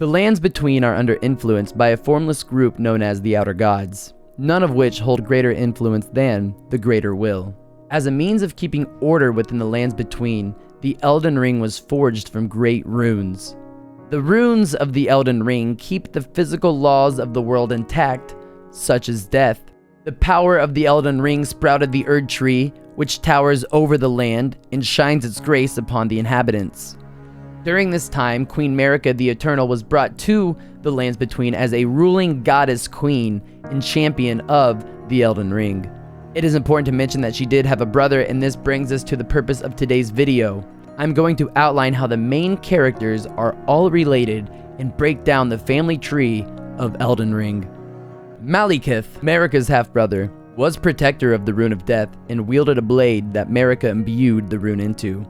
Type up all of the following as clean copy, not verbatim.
The lands between are under influence by a formless group known as the Outer Gods, none of which hold greater influence than the Greater Will. As a means of keeping order within the lands between, the Elden Ring was forged from great runes. The runes of the Elden Ring keep the physical laws of the world intact, such as death. The power of the Elden Ring sprouted the Erd Tree, which towers over the land and shines its grace upon the inhabitants. During this time, Queen Marika the Eternal was brought to the lands between as a ruling goddess queen and champion of the Elden Ring. It is important to mention that she did have a brother, and this brings us to the purpose of today's video. I'm going to outline how the main characters are all related and break down the family tree of Elden Ring. Maliketh, Marika's half-brother, was protector of the Rune of Death and wielded a blade that Marika imbued the rune into.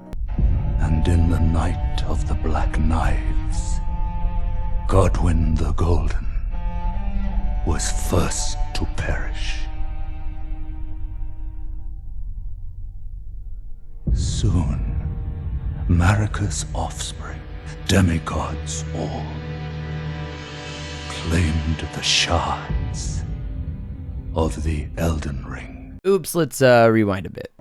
And in the night of the Black Knives, Godwyn the Golden was first to perish. Soon, Marika's offspring, demigods all, claimed the shards of the Elden Ring. Oops, let's rewind a bit.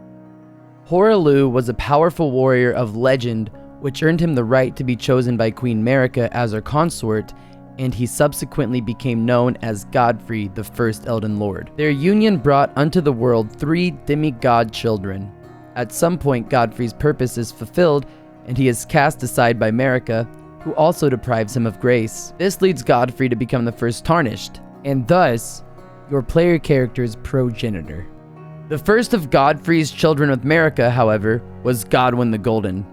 Hoarah was a powerful warrior of legend, which earned him the right to be chosen by Queen Marika as her consort, and he subsequently became known as Godfrey, the first Elden Lord. Their union brought unto the world 3 demigod children. At some point, Godfrey's purpose is fulfilled, and he is cast aside by Marika, who also deprives him of grace. This leads Godfrey to become the first tarnished, and thus, your player character's progenitor. The first of Godfrey's children with Marika, however, was Godwyn the Golden.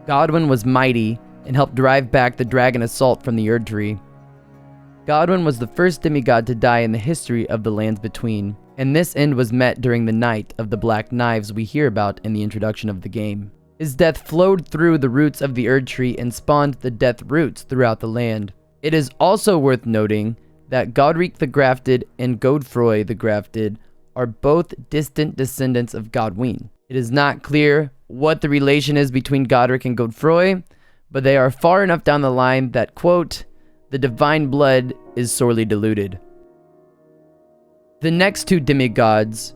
Godwyn was mighty and helped drive back the dragon assault from the Erd Tree. Godwyn was the first demigod to die in the history of the lands between, and this end was met during the night of the Black Knives we hear about in the introduction of the game. His death flowed through the roots of the Erd Tree and spawned the death roots throughout the land. It is also worth noting that Godric the Grafted and Godfrey the Grafted are both distant descendants of Godwyn. It is not clear what the relation is between Godric and Godfrey, but they are far enough down the line that, quote, the divine blood is sorely diluted. The next 2 demigods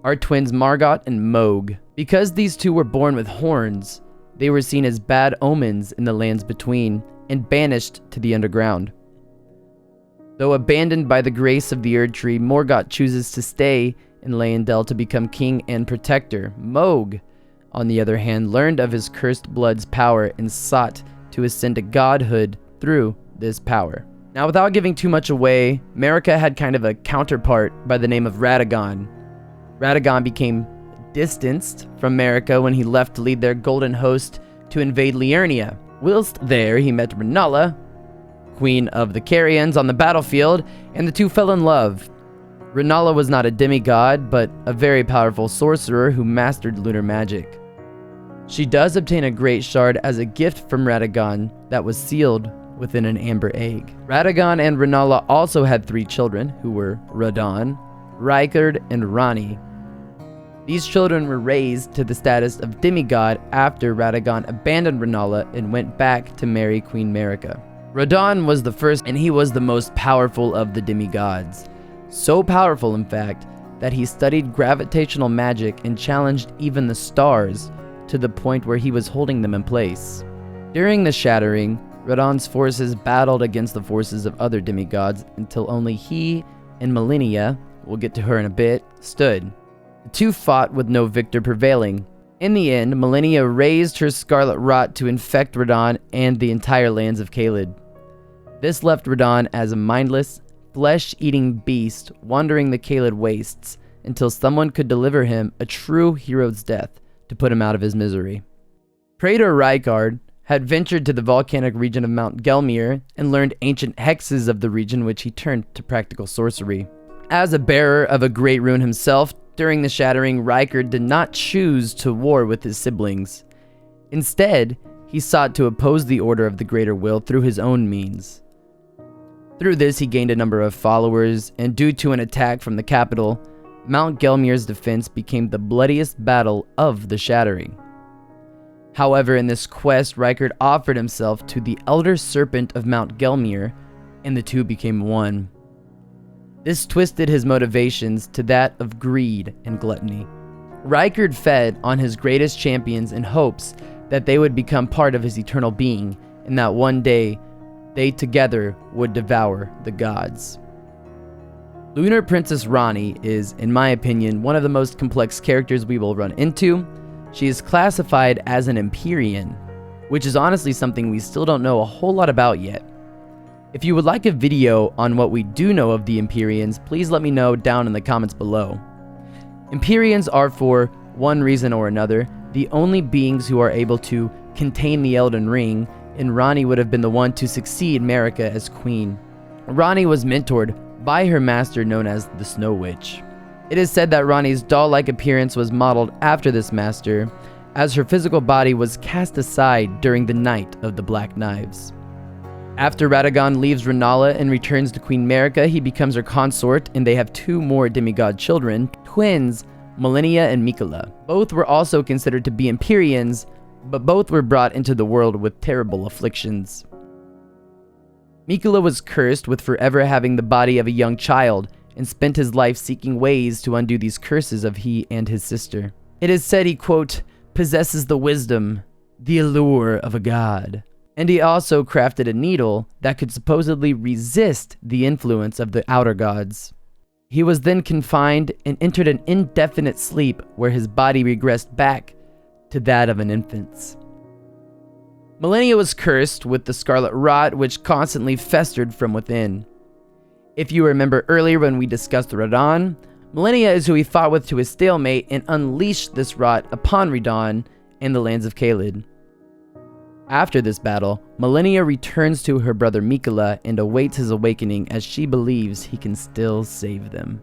are twins Morgott and Mogh. Because these 2 were born with horns, they were seen as bad omens in the lands between and banished to the underground. Though abandoned by the grace of the Erd Tree, Morgott chooses to stay in Leyndell to become king and protector. Mogh, on the other hand, learned of his cursed blood's power and sought to ascend to godhood through this power. Now, without giving too much away, Marika had kind of a counterpart by the name of Radagon. Radagon became distanced from Marika when he left to lead their golden host to invade Liurnia. Whilst there, he met Rennala, queen of the Carians, on the battlefield, and the 2 fell in love. Rennala was not a demigod, but a very powerful sorcerer who mastered lunar magic. She does obtain a great shard as a gift from Radagon that was sealed within an amber egg. Radagon and Rennala also had 3 children, who were Radon, Rykard, and Ronnie. These children were raised to the status of demigod after Radagon abandoned Rennala and went back to marry Queen Marika. Radon was the first, and he was the most powerful of the demigods. So powerful, in fact, that he studied gravitational magic and challenged even the stars to the point where he was holding them in place. During the Shattering, Radon's forces battled against the forces of other demigods until only he and Malenia, we'll get to her in a bit, stood. The 2 fought with no victor prevailing. In the end, Malenia raised her scarlet rot to infect Radon and the entire lands of Caelid. This left Radon as a mindless, flesh-eating beast wandering the Caelid wastes until someone could deliver him a true hero's death to put him out of his misery. Prater Reichard had ventured to the volcanic region of Mount Gelmir and learned ancient hexes of the region, which he turned to practical sorcery. As a bearer of a great rune himself, during the Shattering, Rykard did not choose to war with his siblings. Instead, he sought to oppose the Order of the Greater Will through his own means. Through this, he gained a number of followers, and due to an attack from the capital, Mount Gelmir's defense became the bloodiest battle of the Shattering. However, in this quest, Rykard offered himself to the Elder Serpent of Mount Gelmir, and the two became one. This twisted his motivations to that of greed and gluttony. Rykard fed on his greatest champions in hopes that they would become part of his eternal being, and that one day they together would devour the gods. Lunar Princess Ranni is, in my opinion, one of the most complex characters we will run into. She is classified as an Empyrean, which is honestly something we still don't know a whole lot about yet. If you would like a video on what we do know of the Empyreans, please let me know down in the comments below. Empyreans are, for one reason or another, the only beings who are able to contain the Elden Ring, and Ronnie would have been the one to succeed Marika as queen. Ronnie was mentored by her master known as the Snow Witch. It is said that Ronnie's doll-like appearance was modeled after this master, as her physical body was cast aside during the Night of the Black Knives. After Radagon leaves Rennala and returns to Queen Marika, he becomes her consort, and they have two more demigod children, twins Malenia and Mikala. Both were also considered to be Empyreans, but both were brought into the world with terrible afflictions. Mikala was cursed with forever having the body of a young child, and spent his life seeking ways to undo these curses of he and his sister. It is said he, quote, possesses the wisdom, the allure of a god. And he also crafted a needle that could supposedly resist the influence of the outer gods. He was then confined and entered an indefinite sleep where his body regressed back to that of an infant's. Malenia was cursed with the scarlet rot, which constantly festered from within. If you remember earlier when we discussed Radon, Malenia is who he fought with to his stalemate and unleashed this rot upon Radon and the lands of Caelid. After this battle, Malenia returns to her brother Mikala and awaits his awakening as she believes he can still save them.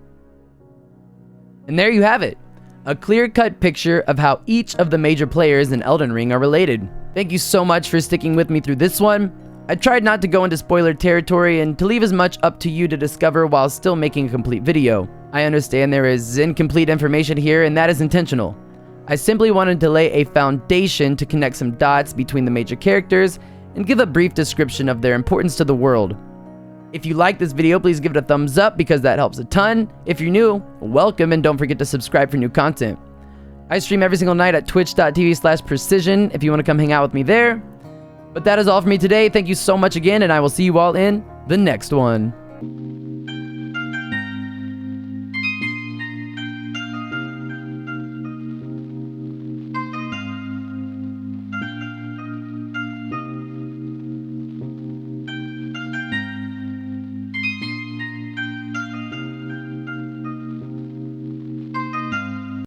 And there you have it, a clear-cut picture of how each of the major players in Elden Ring are related. Thank you so much for sticking with me through this one. I tried not to go into spoiler territory and to leave as much up to you to discover while still making a complete video. I understand there is incomplete information here, and that is intentional. I simply wanted to lay a foundation to connect some dots between the major characters and give a brief description of their importance to the world. If you like this video, please give it a thumbs up because that helps a ton. If you're new, welcome, and don't forget to subscribe for new content. I stream every single night at twitch.tv/precision if you want to come hang out with me there. But that is all for me today. Thank you so much again, and I will see you all in the next one.